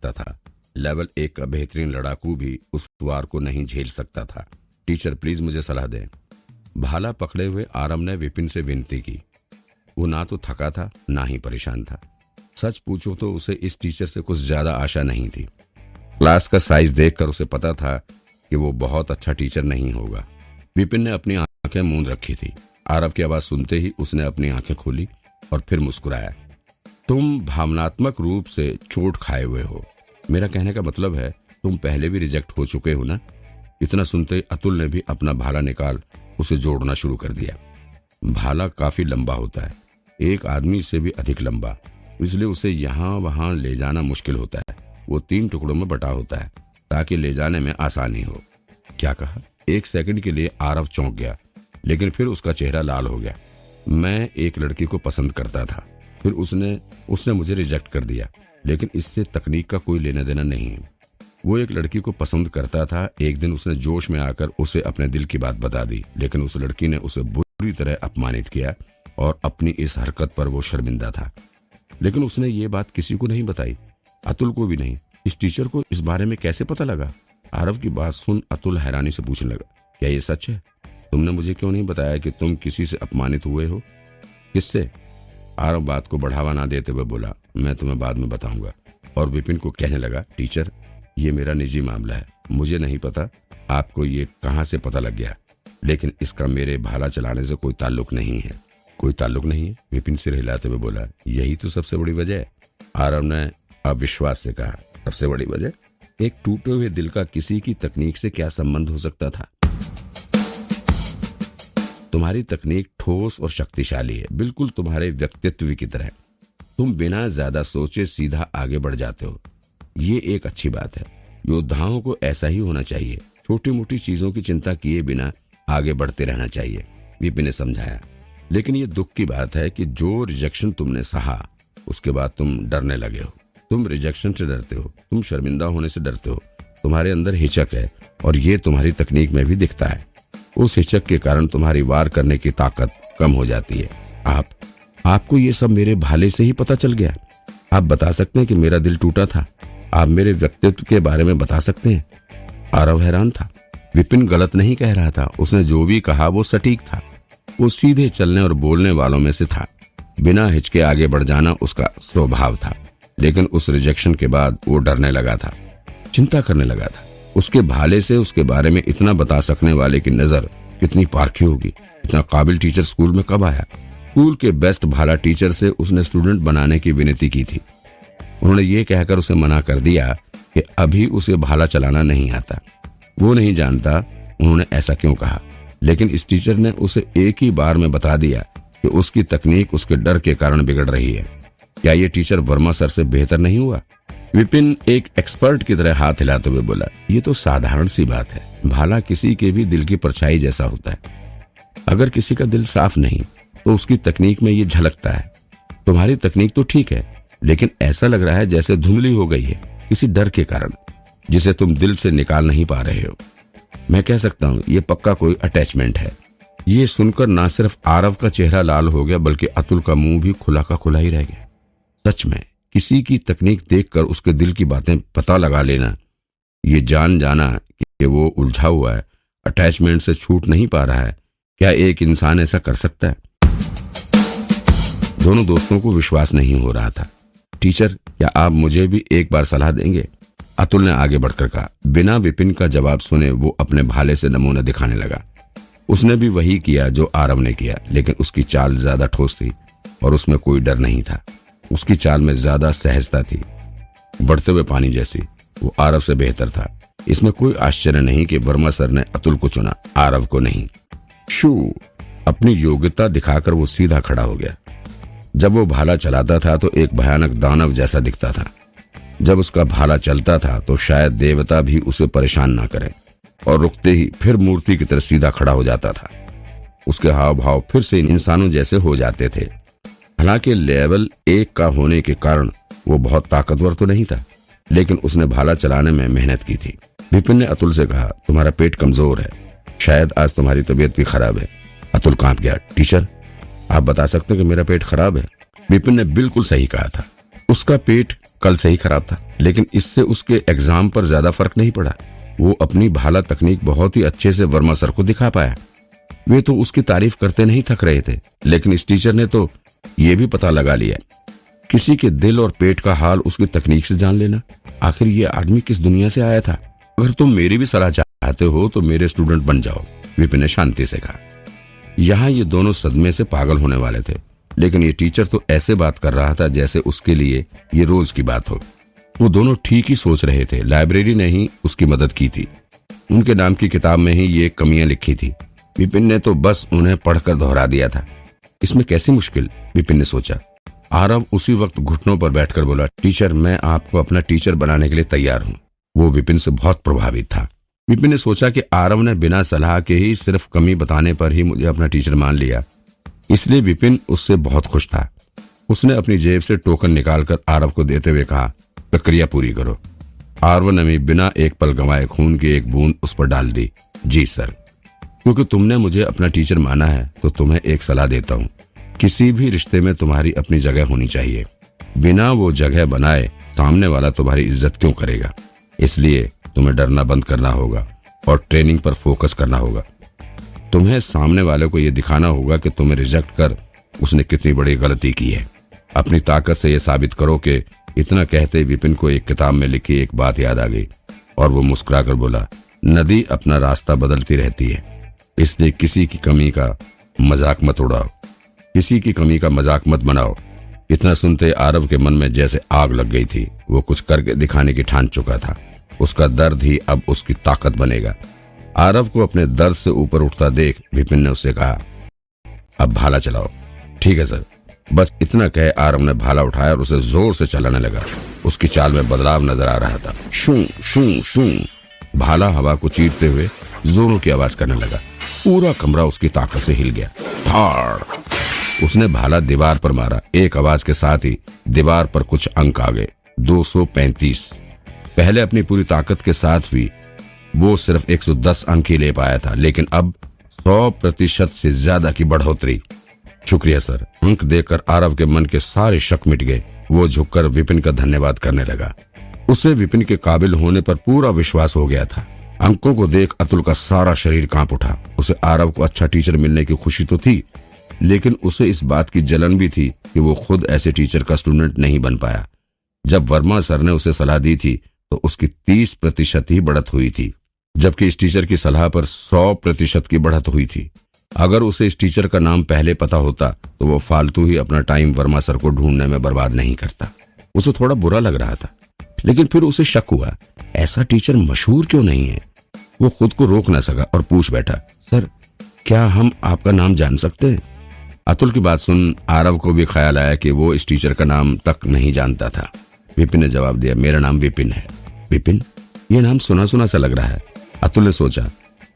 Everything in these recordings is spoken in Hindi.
सकता था। लेवल 1 का बेहतरीन लड़ाकू भी उस वार को नहीं झेल सकता था। टीचर प्लीज मुझे सलाह दें। भाला पकड़े हुए आरव ने विपिन से विनती की। वो ना तो थका था ना ही परेशान था। सच पूछो तो उसे इस टीचर से कुछ ज्यादा आशा नहीं थी। क्लास का साइज देखकर उसे पता था कि वो बहुत अच्छा टीचर नहीं होगा। विपिन ने अपनी आंखें मूंद रखी थी। आरव की आवाज सुनते ही उसने अपनी आंखें खोली और फिर मुस्कुराया। तुम भावनात्मक रूप से चोट खाए हुए हो। मेरा कहने का मतलब है तुम पहले भी रिजेक्ट हो चुके हो ना। इतना सुनते ही अतुल ने भी अपना भाला निकाल उसे जोड़ना शुरू कर दिया। भाला काफी लंबा होता है, एक आदमी से भी अधिक लंबा, इसलिए उसे यहाँ वहां ले जाना मुश्किल होता है। वो 3 टुकड़ों में बटा होता है ताकि ले जाने में आसानी हो। क्या कहा? 1 सेकंड के लिए आरव चौंक गया, लेकिन फिर उसका चेहरा लाल हो गया। मैं एक लड़की को पसंद करता था, फिर उसने मुझे रिजेक्ट कर दिया, लेकिन इससे तकनीक का कोई लेना देना नहीं है। वो एक लड़की को पसंद करता था। एक दिन उसने जोश में आकर उसे अपने दिल की बात बता दी, लेकिन उस लड़की ने उसे बुरी तरह अपमानित किया और अपनी इस हरकत पर वो शर्मिंदा था। लेकिन उसने ये बात किसी को नहीं बताई, अतुल को भी नहीं। इस टीचर को इस बारे में कैसे पता लगा? आरव की बात सुन अतुल हैरानी से पूछने लगा, क्या ये सच है? तुमने मुझे क्यों नहीं बताया कि तुम किसी से अपमानित हुए हो? किससे? आरव बात को बढ़ावा ना देते हुए बोला, मैं तुम्हें बाद में बताऊंगा। और विपिन को कहने लगा, टीचर ये मेरा निजी मामला है, मुझे नहीं पता आपको ये कहां से पता लग गया, लेकिन इसका मेरे भाला चलाने से कोई ताल्लुक नहीं है। कोई ताल्लुक नहीं है? विपिन सिर हिलाते हुए बोला, यही तो सबसे बड़ी वजह है। आरव ने अविश्वास से कहा, सबसे बड़ी वजह? एक टूटे हुए दिल का किसी की तकनीक से क्या संबंध हो सकता था? तुम्हारी तकनीक ठोस और शक्तिशाली है, बिल्कुल तुम्हारे व्यक्तित्व की तरह। तुम बिना ज्यादा सोचे सीधा आगे बढ़ जाते हो, ये एक अच्छी बात है। योद्धाओं को ऐसा ही होना चाहिए, छोटी मोटी चीजों की चिंता किए बिना आगे बढ़ते रहना चाहिए, विपिन ने समझाया। लेकिन ये दुख की बात है कि जो रिजेक्शन तुमने सहा उसके बाद तुम डरने लगे हो। तुम रिजेक्शन से डरते हो, तुम शर्मिंदा होने से डरते हो, तुम्हारे अंदर हिचक है और ये तुम्हारी तकनीक में भी दिखता है। उस हिचक के कारण तुम्हारी वार करने की ताकत कम हो जाती है। आपको ये सब मेरे भाले से ही पता चल गया? आप बता सकते हैं कि मेरा दिल टूटा था? आप मेरे व्यक्तित्व के बारे में बता सकते हैं? आरव हैरान था। विपिन गलत नहीं कह रहा था, उसने जो भी कहा वो सटीक था। वो सीधे चलने और बोलने वालों में से था। बिना हिचके आगे बढ़ जाना उसका स्वभाव था। लेकिन उस रिजेक्शन के बाद वो डरने लगा था, चिंता करने लगा था। उसके भाले से उसके बारे में इतना बता सकने वाले की नजर कितनी पारखी होगी। इतना काबिल टीचर स्कूल में कब आया? स्कूल के बेस्ट भाला टीचर से उसने स्टूडेंट बनाने की विनती की थी। उन्होंने ये कहकर उसे मना कर दिया कि अभी उसे भाला चलाना नहीं आता। वो नहीं जानता उन्होंने ऐसा क्यों कहा, लेकिन इस टीचर ने उसे एक ही बार में बता दिया कि उसकी तकनीक उसके डर के कारण बिगड़ रही है। क्या ये टीचर वर्मा सर से बेहतर नहीं हुआ? विपिन एक एक्सपर्ट की तरह हाथ हिलाते हुए बोला, ये तो साधारण सी बात है। भाला किसी के भी दिल की परछाई जैसा होता है। अगर किसी का दिल साफ नहीं तो उसकी तकनीक में ये झलकता है। तुम्हारी तकनीक तो ठीक है, लेकिन ऐसा लग रहा है जैसे धुंधली हो गई है किसी डर के कारण, जिसे तुम दिल से निकाल नहीं पा रहे हो। मैं कह सकता हूँ ये पक्का कोई अटैचमेंट है। ये सुनकर ना सिर्फ आरव का चेहरा लाल हो गया, बल्कि अतुल का मुंह भी खुला का खुला ही रह गया। सच में किसी की तकनीक देखकर उसके दिल की बातें पता लगा लेना, ये जान जाना कि वो उलझा हुआ है, अटैचमेंट से छूट नहीं पा रहा है, क्या एक इंसान ऐसा कर सकता है? दोनों दोस्तों को विश्वास नहीं हो रहा था। टीचर क्या आप मुझे भी एक बार सलाह देंगे? अतुल ने आगे बढ़कर कहा। बिना विपिन का जवाब सुने वो अपने भाले से नमूना दिखाने लगा। उसने भी वही किया जो आरव ने किया, लेकिन उसकी चाल ज्यादा ठोस थी और उसमें कोई डर नहीं था। उसकी चाल में ज्यादा सहजता थी, बढ़ते हुए पानी जैसी। वो आरव से बेहतर था। इसमें कोई आश्चर्य नहीं कि वर्मा सर ने अतुल को चुना, आरव को नहीं। शू अपनी योग्यता दिखाकर वो सीधा खड़ा हो गया। जब वो भाला चलाता था तो एक भयानक दानव जैसा दिखता था। जब उसका भाला चलता था तो शायद देवता भी उसे परेशान ना करे, और रुकते ही फिर मूर्ति की तरह सीधा खड़ा हो जाता था। उसके हाव भाव फिर से इंसानों जैसे हो जाते थे। हालांकि लेवल 1 का होने के कारण वो बहुत ताकतवर तो नहीं था, लेकिन उसने भाला चलाने में मेहनत की थी। विपिन ने अतुल से कहा, तुम्हारा पेट कमजोर है, शायद आज तुम्हारी तबीयत भी खराब है। अतुल कांप गया। टीचर आप बता सकते हैं कि मेरा पेट खराब है? विपिन ने बिल्कुल सही कहा था। उसका पेट कल से ही खराब था, लेकिन इससे उसके एग्जाम पर ज्यादा फर्क नहीं पड़ा। वो अपनी भाला तकनीक बहुत ही अच्छे से वर्मा सर को दिखा पाया। वे तो उसकी तारीफ करते नहीं थक रहे थे, लेकिन इस टीचर ने तो ये भी पता लगा लिया किसी के दिल और पेट का हाल उसकी तकनीक से जान लेना। आखिर ये आदमी किस दुनिया से आया था। अगर तुम मेरी भी सलाह चाहते हो तो मेरे स्टूडेंट बन जाओ, विपिन ने शांति से कहा। यहाँ ये दोनों सदमे से पागल होने वाले थे, लेकिन ये टीचर तो ऐसे बात कर रहा था जैसे उसके लिए ये रोज की बात हो। वो दोनों ठीक ही सोच रहे थे। लाइब्रेरी ने ही उसकी मदद की थी, उनके नाम की किताब में ही ये कमियां लिखी थी। विपिन ने तो बस उन्हें पढ़कर दोहरा दिया था। इसमें कैसी मुश्किल, विपिन ने सोचा। आरव उसी वक्त घुटनों पर बैठकर बोला, टीचर मैं आपको अपना टीचर बनाने के लिए तैयार हूँ। वो विपिन से बहुत प्रभावित था। विपिन ने सोचा कि आरव ने बिना सलाह के ही सिर्फ कमी बताने पर ही मुझे अपना टीचर मान लिया, इसलिए विपिन उससे बहुत खुश था। उसने अपनी जेब से टोकन निकालकर आरव को देते हुए कहा, प्रक्रिया पूरी करो। आरव ने भी बिना एक पल गंवाए खून की एक बूंद उस पर डाल दी। जी सर, क्योंकि तुमने मुझे अपना टीचर माना है तो तुम्हें एक सलाह देता हूँ। किसी भी रिश्ते में तुम्हारी अपनी जगह होनी चाहिए। बिना वो जगह बनाए सामने वाला तुम्हारी इज्जत क्यों करेगा। इसलिए तुम्हें डरना बंद करना होगा और ट्रेनिंग पर फोकस करना होगा। तुम्हें सामने वाले को यह दिखाना होगा कि तुम्हें रिजेक्ट कर उसने कितनी बड़ी गलती की है। अपनी ताकत से यह साबित करो कि इतना कहते विपिन को एक किताब में लिखी एक बात याद आ गई और वो मुस्कुराकर बोला, नदी अपना रास्ता बदलती रहती है, इसलिए किसी की कमी का मजाक मत उड़ाओ, किसी की कमी का मजाक मत बनाओ। इतना सुनते आरव के मन में जैसे आग लग गई थी। वो कुछ करके दिखाने की ठान चुका था। उसका दर्द ही अब उसकी ताकत बनेगा। आरव को अपने दर्द से ऊपर उठता देख विपिन ने उससे कहा, अब भाला चलाओ। ठीक है सर। बस इतना कहे आरव ने भाला उठाया और उसे जोर से चलाने लगा। उसकी चाल में बदलाव नजर आ रहा था। शू शू शू भाला हवा को चीरते हुए जोरों की आवाज करने लगा। पूरा कमरा उसकी ताकत से हिल गया। धाड़ उसने भाला दीवार पर मारा। एक आवाज के साथ ही दीवार पर कुछ अंक आ गए। 235। पहले अपनी पूरी ताकत के साथ भी वो सिर्फ 110 अंक ही ले पाया था, लेकिन अब 100% से ज्यादा की बढ़ोतरी। शुक्रिया सर। अंक देकर आरव के मन के सारे शक मिट गए। वो झुककर विपिन का धन्यवाद करने लगा। उसे विपिन के काबिल होने पर पूरा विश्वास हो गया था। अंकों को देख अतुल का सारा शरीर कांप उठा। उसे आरव को अच्छा टीचर मिलने की खुशी तो थी, लेकिन उसे इस बात की जलन भी थी कि वो खुद ऐसे टीचर का स्टूडेंट नहीं बन पाया। जब वर्मा सर ने उसे सलाह दी थी तो उसकी 30% ही बढ़त हुई थी, जबकि इस टीचर की सलाह पर 100% की बढ़त हुई थी। अगर उसे इस टीचर का नाम पहले पता होता तो वो फालतू ही अपना टाइम वर्मा सर को ढूंढने में बर्बाद नहीं करता। उसे थोड़ा बुरा लग रहा था, लेकिन फिर उसे शक हुआ, ऐसा टीचर मशहूर क्यों नहीं है। वो खुद को रोक न सका और पूछ बैठा, सर क्या हम आपका नाम जान सकते हैं। अतुल की बात सुन आरव को भी ख्याल आया कि वो इस टीचर का नाम तक नहीं जानता था। विपिन ने जवाब दिया, मेरा नाम विपिन है। विपिन, ये नाम सुना सुना सा लग रहा है। अतुल ने सोचा,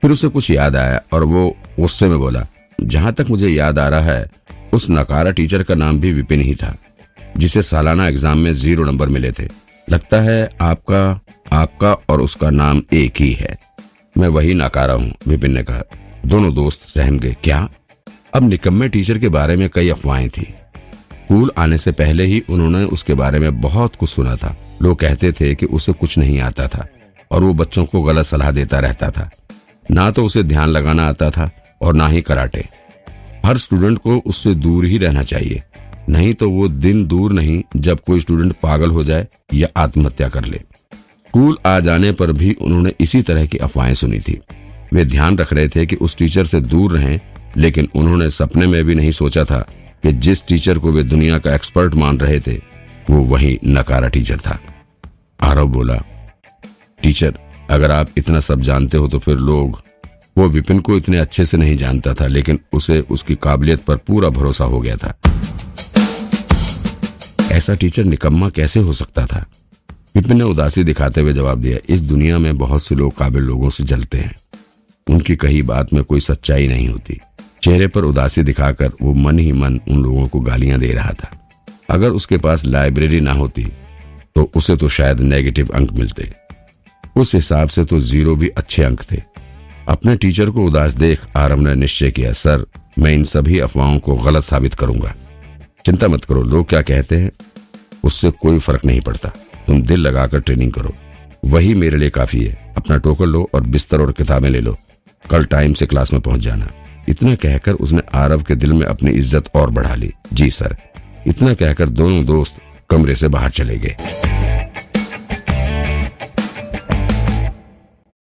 फिर उसे कुछ याद आया और वो गुस्से में बोला, जहां तक मुझे याद आ रहा है उस नकारा टीचर का नाम भी विपिन ही था, जिसे सालाना एग्जाम में 0 नंबर मिले थे। लगता है आपका और उसका नाम एक ही है। मैं वही नकारा हूँ, विपिन ने कहा। दोनों दोस्त सहम गए। क्या? अब निकम्मे टीचर के बारे में कई अफवाहें थी। स्कूल आने से पहले ही उन्होंने उसके बारे में बहुत कुछ सुना था। लोग कहते थे कि उसे कुछ नहीं आता था और वो बच्चों को गलत सलाह देता रहता था। ना तो उसे ध्यान लगाना आता था और ना ही कराटे। हर स्टूडेंट को उससे दूर ही रहना चाहिए, नहीं तो वो दिन दूर नहीं जब कोई स्टूडेंट पागल हो जाए या आत्महत्या कर ले। स्कूल आ जाने पर भी उन्होंने इसी तरह की अफवाहें सुनी थी। वे ध्यान रख रहे थे कि उस टीचर से दूर रहें, लेकिन उन्होंने सपने में भी नहीं सोचा था कि जिस टीचर को वे दुनिया का एक्सपर्ट मान रहे थे वो वही नकारा टीचर था। आरव बोला, टीचर अगर आप इतना सब जानते हो तो फिर लोग। वो विपिन को इतने अच्छे से नहीं जानता था, लेकिन उसे उसकी काबिलियत पर पूरा भरोसा हो गया था। ऐसा टीचर निकम्मा कैसे हो सकता था? विपिन ने उदासी दिखाते हुए जवाब दिया, इस दुनिया में बहुत से लोग काबिल लोगों से जलते हैं। उनकी कही बात में कोई सच्चाई नहीं होती। चेहरे पर उदासी दिखाकर वो मन ही मन उन लोगों को गालियां दे रहा था। अगर उसके पास लाइब्रेरी ना होती तो उसे तो शायद नेगेटिव अंक मिलते। उस हिसाब से तो 0 भी अच्छे अंक थे। अपने टीचर को उदास देख आरव ने निश्चय किया, सर मैं इन सभी अफवाहों को गलत साबित करूंगा। चिंता मत करो, लोग क्या कहते हैं उससे कोई फर्क नहीं पड़ता। तुम दिल लगाकर ट्रेनिंग करो, वही मेरे लिए काफी है। अपना टोकन लो और बिस्तर और किताबें ले लो, कल टाइम से क्लास में पहुंच जाना। इतना कहकर उसने आरव के दिल में अपनी इज्जत और बढ़ा ली। जी सर। इतना कहकर दोनों दोस्त कमरे से बाहर चले गए।